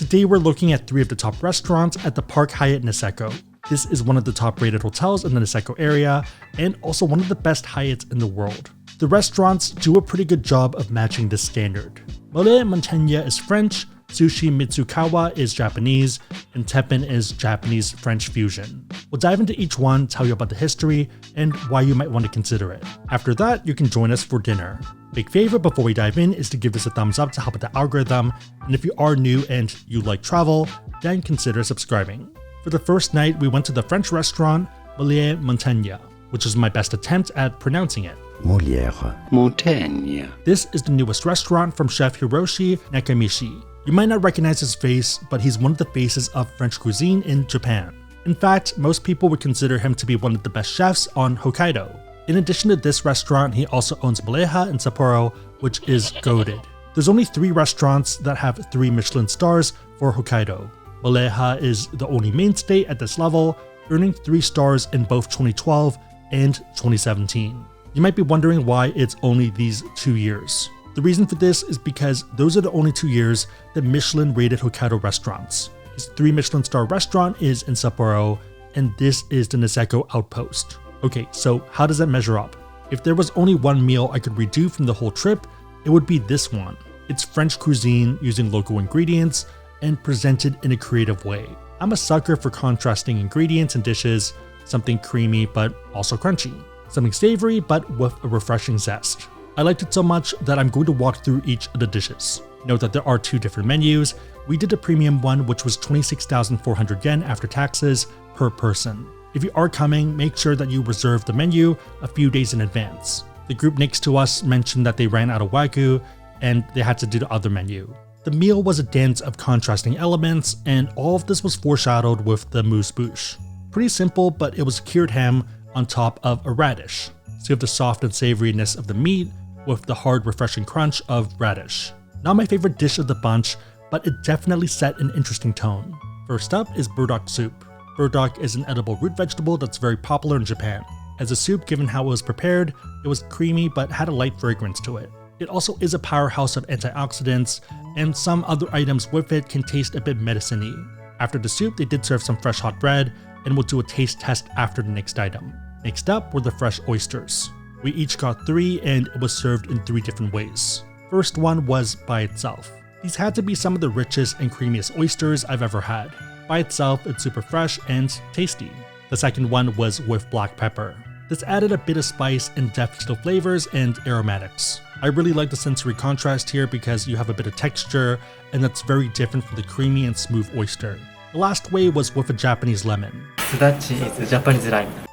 Today we're looking at 3 of the top restaurants at the Park Hyatt Niseko. This is one of the top rated hotels in the Niseko area and also one of the best Hyatts in the world. The restaurants do a pretty good job of matching this standard. Molière Montagne is French, Sushi Mitsukawa is Japanese, and Teppan is Japanese-French fusion. We'll dive into each one, tell you about the history, and why you might want to consider it. After that, you can join us for dinner. Big favor before we dive in is to give this a thumbs up to help with the algorithm, and if you are new and you like travel, then consider subscribing. For the first night, we went to the French restaurant Molière Montagne, which is my best attempt at pronouncing it. Molière Montagne. This is the newest restaurant from chef Hiroshi Nakamichi. You might not recognize his face, but he's one of the faces of French cuisine in Japan. In fact, most people would consider him to be one of the best chefs on Hokkaido. In addition to this restaurant, he also owns Molière in Sapporo, which is goated. There's only 3 restaurants that have 3 Michelin stars for Hokkaido. Molière is the only mainstay at this level, earning 3 stars in both 2012 and 2017. You might be wondering why it's only these 2 years. The reason for this is because those are the only 2 years that Michelin rated Hokkaido restaurants. His 3 Michelin star restaurant is in Sapporo, and this is the Niseko Outpost. Okay, so how does that measure up? If there was only one meal I could redo from the whole trip, it would be this one. It's French cuisine using local ingredients and presented in a creative way. I'm a sucker for contrasting ingredients and dishes, something creamy but also crunchy, something savory but with a refreshing zest. I liked it so much that I'm going to walk through each of the dishes. Note that there are 2 different menus. We did a premium one, which was 26,400 yen after taxes per person. If you are coming, make sure that you reserve the menu a few days in advance. The group next to us mentioned that they ran out of Wagyu and they had to do the other menu. The meal was a dance of contrasting elements, and all of this was foreshadowed with the mousse bouche. Pretty simple, but it was cured ham on top of a radish. So you have the soft and savoriness of the meat with the hard, refreshing crunch of radish. Not my favorite dish of the bunch, but it definitely set an interesting tone. First up is burdock soup. Burdock is an edible root vegetable that's very popular in Japan. As a soup, given how it was prepared, it was creamy but had a light fragrance to it. It also is a powerhouse of antioxidants, and some other items with it can taste a bit medicine-y. After the soup, they did serve some fresh hot bread, and we'll do a taste test after the next item. Next up were the fresh oysters. We each got 3 and it was served in 3 different ways. First one was by itself. These had to be some of the richest and creamiest oysters I've ever had. By itself, it's super fresh and tasty. The second one was with black pepper. This added a bit of spice and depth to the flavors and aromatics. I really like the sensory contrast here because you have a bit of texture, and that's very different from the creamy and smooth oyster. The last way was with a Japanese lemon.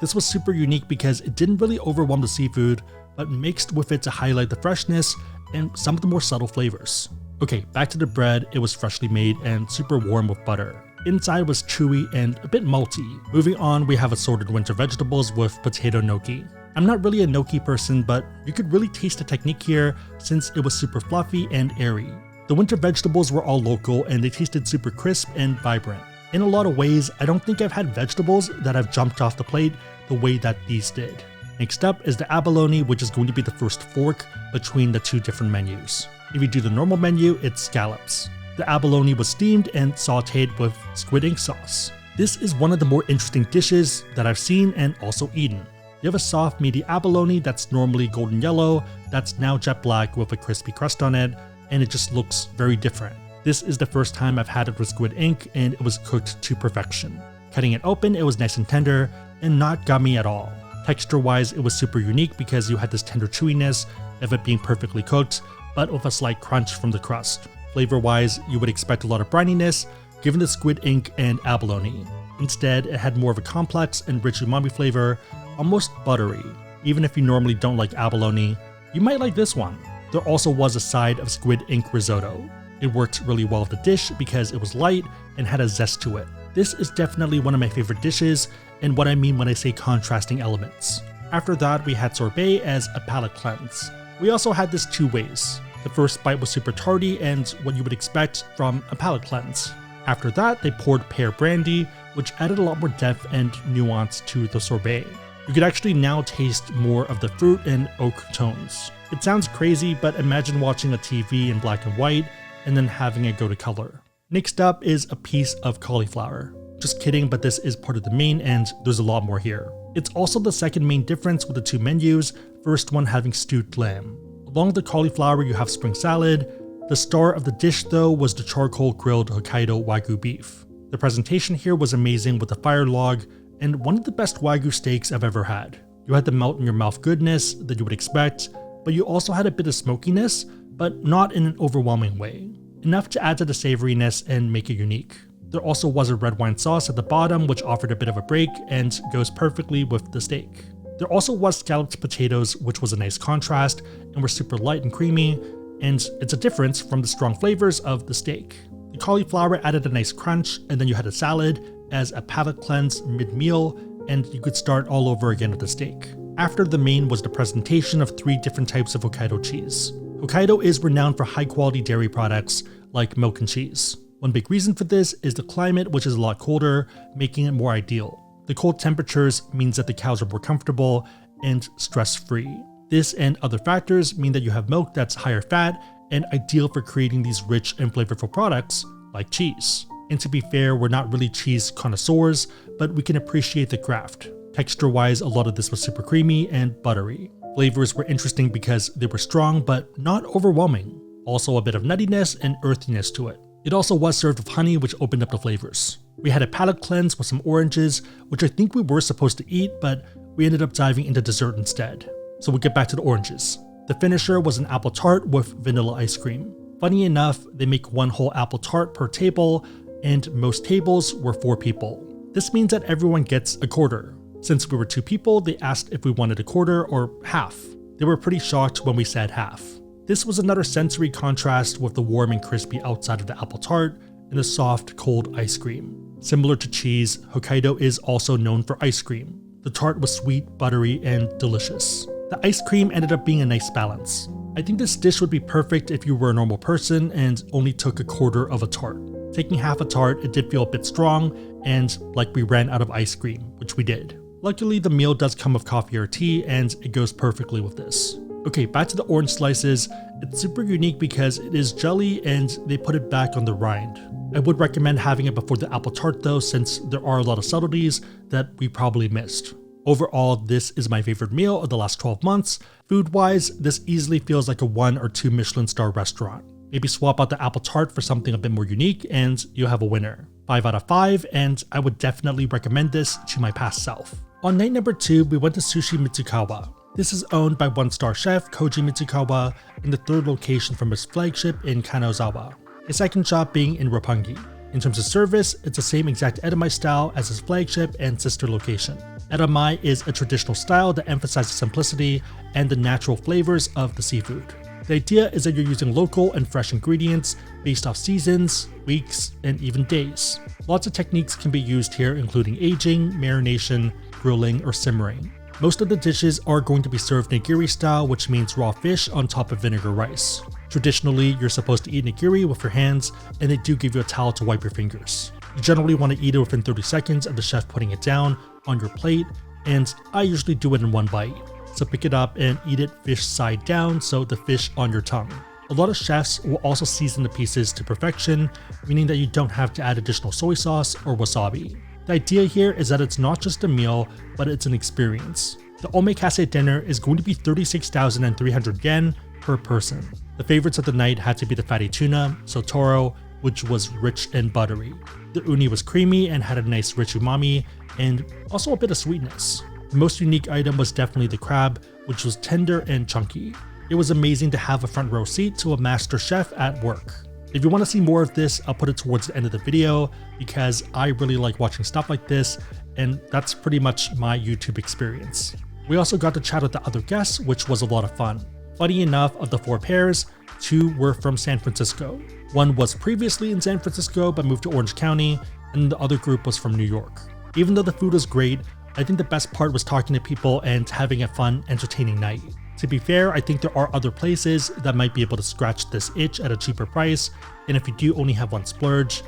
This was super unique because it didn't really overwhelm the seafood, but mixed with it to highlight the freshness and some of the more subtle flavors. Okay, back to the bread. It was freshly made and super warm with butter. Inside was chewy and a bit malty. Moving on, we have assorted winter vegetables with potato gnocchi. I'm not really a gnocchi person, but you could really taste the technique here since it was super fluffy and airy. The winter vegetables were all local and they tasted super crisp and vibrant. In a lot of ways, I don't think I've had vegetables that have jumped off the plate the way that these did. Next up is the abalone, which is going to be the first fork between the 2 different menus. If you do the normal menu, it's scallops. The abalone was steamed and sauteed with squid ink sauce. This is one of the more interesting dishes that I've seen and also eaten. You have a soft, meaty abalone that's normally golden yellow, that's now jet black with a crispy crust on it, and it just looks very different. This is the first time I've had it with squid ink, and it was cooked to perfection. Cutting it open, it was nice and tender, and not gummy at all. Texture-wise, it was super unique because you had this tender chewiness of it being perfectly cooked, but with a slight crunch from the crust. Flavor-wise, you would expect a lot of brininess, given the squid ink and abalone. Instead, it had more of a complex and rich umami flavor, almost buttery. Even if you normally don't like abalone, you might like this one. There also was a side of squid ink risotto. It worked really well with the dish because it was light and had a zest to it. This is definitely one of my favorite dishes, and what I mean when I say contrasting elements. After that, we had sorbet as a palate cleanse. We also had this 2 ways. The first bite was super tarty and what you would expect from a palate cleanse. After that, they poured pear brandy, which added a lot more depth and nuance to the sorbet. You could actually now taste more of the fruit and oak tones. It sounds crazy, but imagine watching a TV in black and white and then having it go to color. Next up is a piece of cauliflower. Just kidding, but this is part of the main and there's a lot more here. It's also the second main difference with the two menus, first one having stewed lamb. Along with the cauliflower you have spring salad. The star of the dish though was the charcoal grilled Hokkaido Wagyu beef. The presentation here was amazing with the fire log and one of the best Wagyu steaks I've ever had. You had the melt in your mouth goodness that you would expect, but you also had a bit of smokiness, but not in an overwhelming way. Enough to add to the savoriness and make it unique. There also was a red wine sauce at the bottom which offered a bit of a break and goes perfectly with the steak. There also was scalloped potatoes which was a nice contrast and were super light and creamy, and it's a difference from the strong flavors of the steak. The cauliflower added a nice crunch, and then you had a salad as a palate cleanse mid-meal, and you could start all over again with the steak. After the main was the presentation of 3 different types of Hokkaido cheese. Hokkaido is renowned for high-quality dairy products like milk and cheese. One big reason for this is the climate, which is a lot colder, making it more ideal. The cold temperatures means that the cows are more comfortable and stress-free. This and other factors mean that you have milk that's higher fat and ideal for creating these rich and flavorful products like cheese. And to be fair, we're not really cheese connoisseurs, but we can appreciate the craft. Texture-wise, a lot of this was super creamy and buttery. Flavors were interesting because they were strong but not overwhelming. Also a bit of nuttiness and earthiness to it. It also was served with honey, which opened up the flavors. We had a palate cleanse with some oranges, which I think we were supposed to eat, but we ended up diving into dessert instead. So we'll get back to the oranges. The finisher was an apple tart with vanilla ice cream. Funny enough, they make one whole apple tart per table, and most tables were 4 people. This means that everyone gets a quarter. Since we were 2 people, they asked if we wanted a quarter or half. They were pretty shocked when we said half. This was another sensory contrast with the warm and crispy outside of the apple tart and the soft, cold ice cream. Similar to cheese, Hokkaido is also known for ice cream. The tart was sweet, buttery, and delicious. The ice cream ended up being a nice balance. I think this dish would be perfect if you were a normal person and only took a quarter of a tart. Taking half a tart, it did feel a bit strong and like we ran out of ice cream, which we did. Luckily, the meal does come with coffee or tea and it goes perfectly with this. Okay, back to the orange slices. It's super unique because it is jelly and they put it back on the rind. I would recommend having it before the apple tart though, since there are a lot of subtleties that we probably missed. Overall, this is my favorite meal of the last 12 months. Food-wise, this easily feels like a 1 or 2 Michelin star restaurant. Maybe swap out the apple tart for something a bit more unique and you'll have a winner. 5 out of 5, and I would definitely recommend this to my past self. On night number 2, we went to Sushi Mitsukawa. This is owned by 1-star chef Koji Mitsukawa and the 3rd location from his flagship in Kanazawa. His second shop being in Roppongi. In terms of service, it's the same exact edamame style as his flagship and sister location. Edamame is a traditional style that emphasizes simplicity and the natural flavors of the seafood. The idea is that you're using local and fresh ingredients based off seasons, weeks, and even days. Lots of techniques can be used here, including aging, marination, grilling, or simmering. Most of the dishes are going to be served nigiri style, which means raw fish on top of vinegar rice. Traditionally, you're supposed to eat nigiri with your hands, and they do give you a towel to wipe your fingers. You generally want to eat it within 30 seconds of the chef putting it down on your plate, and I usually do it in 1 bite. So pick it up and eat it fish side down, so the fish on your tongue. A lot of chefs will also season the pieces to perfection, meaning that you don't have to add additional soy sauce or wasabi. The idea here is that it's not just a meal, but it's an experience. The omakase dinner is going to be 36,300 yen per person. The favorites of the night had to be the fatty tuna, sotoro, which was rich and buttery. The uni was creamy and had a nice rich umami, and also a bit of sweetness. The most unique item was definitely the crab, which was tender and chunky. It was amazing to have a front row seat to a master chef at work. If you want to see more of this, I'll put it towards the end of the video because I really like watching stuff like this, and that's pretty much my YouTube experience. We also got to chat with the other guests, which was a lot of fun. Funny enough, of the 4 pairs, 2 were from San Francisco. One was previously in San Francisco but moved to Orange County, and the other group was from New York. Even though the food was great, I think the best part was talking to people and having a fun, entertaining night. To be fair, I think there are other places that might be able to scratch this itch at a cheaper price, and if you do only have one splurge,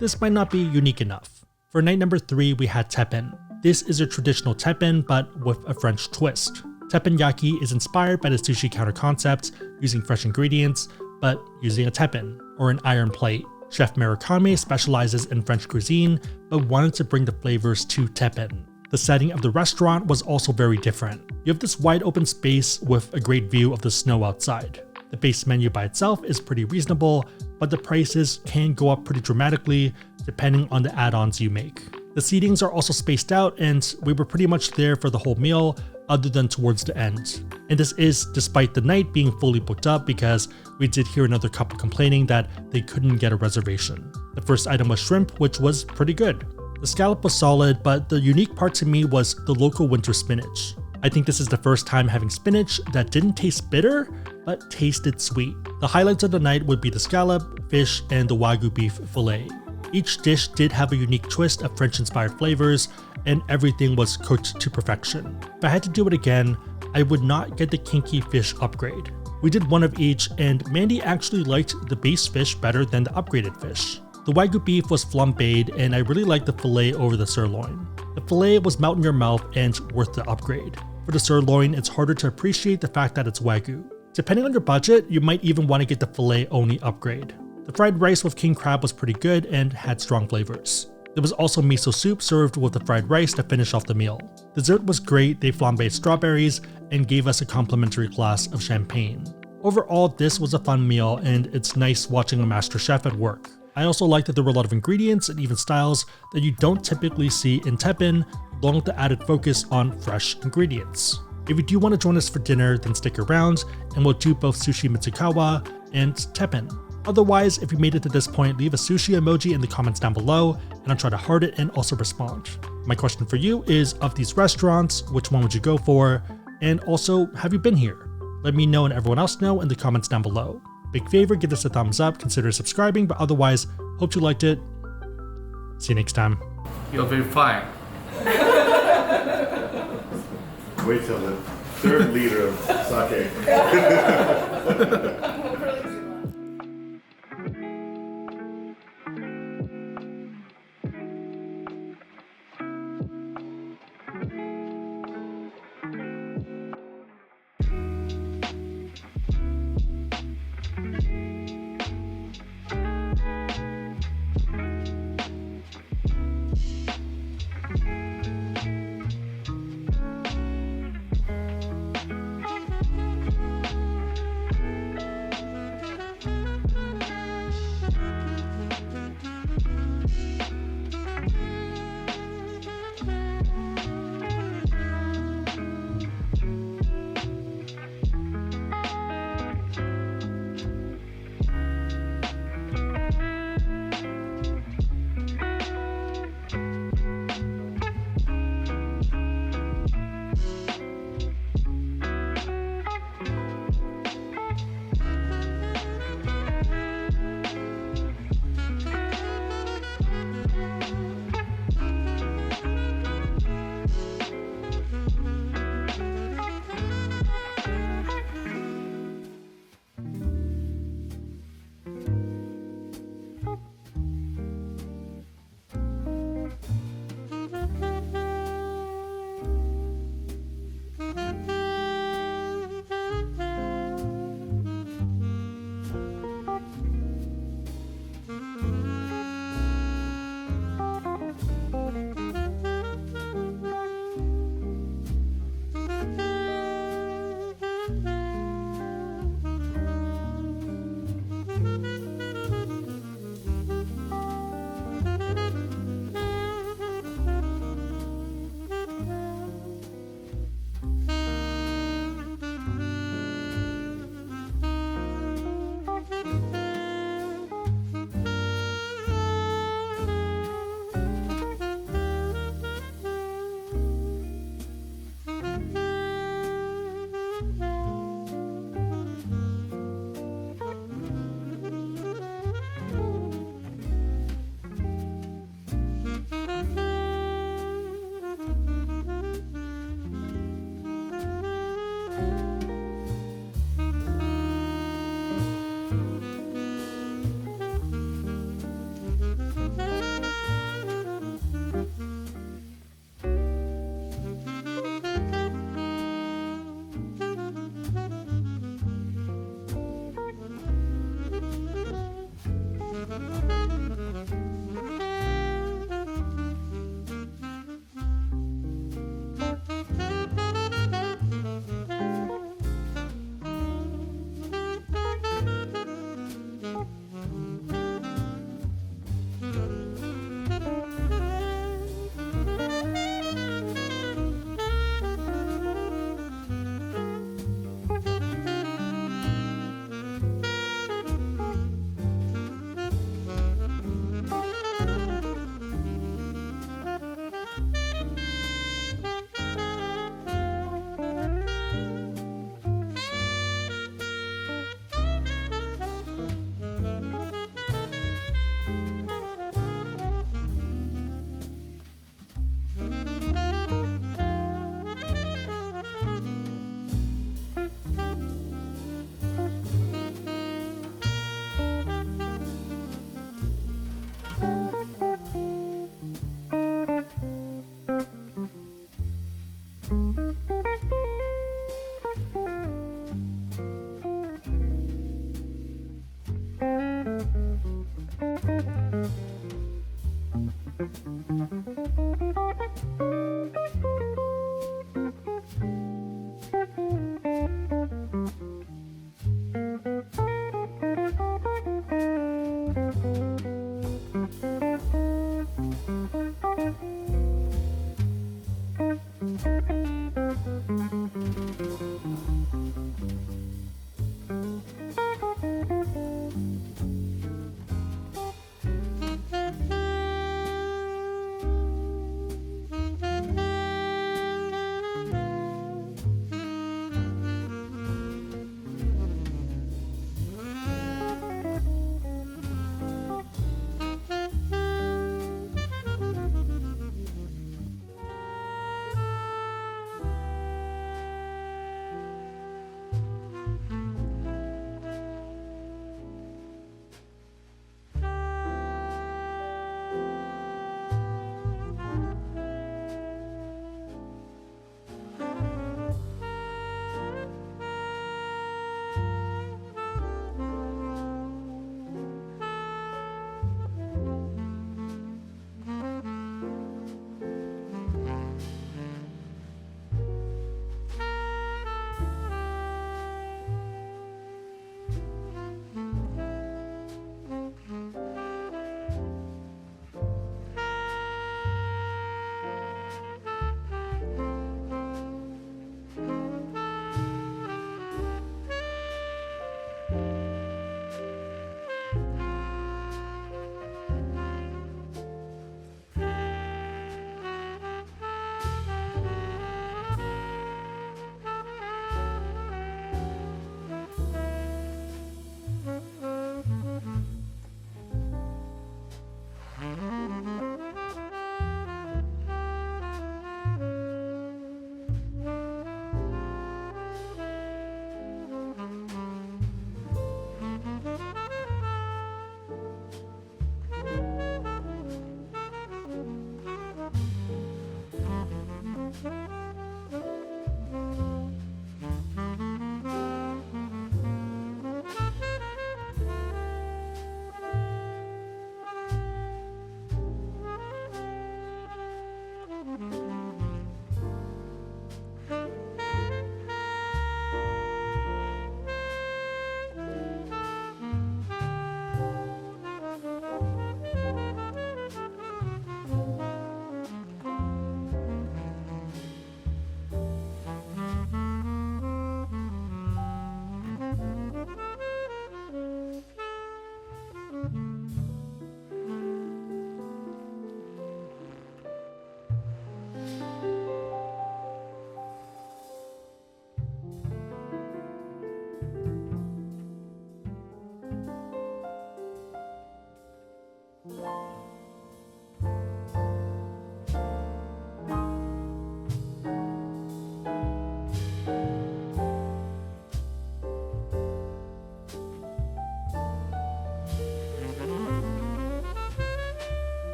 this might not be unique enough. For night number 3, we had Teppan. This is a traditional Teppan, but with a French twist. Teppanyaki is inspired by the sushi counter concept, using fresh ingredients, but using a teppan, or an iron plate. Chef Murakami specializes in French cuisine, but wanted to bring the flavors to Teppan. The setting of the restaurant was also very different. You have this wide open space with a great view of the snow outside. The base menu by itself is pretty reasonable, but the prices can go up pretty dramatically depending on the add-ons you make. The seatings are also spaced out, and we were pretty much there for the whole meal other than towards the end. And this is despite the night being fully booked up, because we did hear another couple complaining that they couldn't get a reservation. The first item was shrimp, which was pretty good. The scallop was solid, but the unique part to me was the local winter spinach. I think this is the first time having spinach that didn't taste bitter, but tasted sweet. The highlights of the night would be the scallop, fish, and the Wagyu beef fillet. Each dish did have a unique twist of French-inspired flavors, and everything was cooked to perfection. If I had to do it again, I would not get the kinky fish upgrade. We did one of each, and Mandy actually liked the base fish better than the upgraded fish. The Wagyu beef was flambéed, and I really liked the fillet over the sirloin. The fillet was melt in your mouth and worth the upgrade. For the sirloin, it's harder to appreciate the fact that it's Wagyu. Depending on your budget, you might even want to get the fillet only upgrade. The fried rice with king crab was pretty good and had strong flavors. There was also miso soup served with the fried rice to finish off the meal. Dessert was great, they flambéed strawberries and gave us a complimentary glass of champagne. Overall, this was a fun meal, and it's nice watching a master chef at work. I also liked that there were a lot of ingredients and even styles that you don't typically see in Teppan, along with the added focus on fresh ingredients. If you do want to join us for dinner, then stick around and we'll do both Sushi Mitsukawa and Teppan. Otherwise, if you made it to this point, leave a sushi emoji in the comments down below and I'll try to heart it and also respond. My question for you is, of these restaurants, which one would you go for? And also, have you been here? Let me know and everyone else know in the comments down below. Big favor, give this a thumbs up, consider subscribing, but otherwise, hope you liked it. See you next time. You're very fine. Wait till the third liter of sake.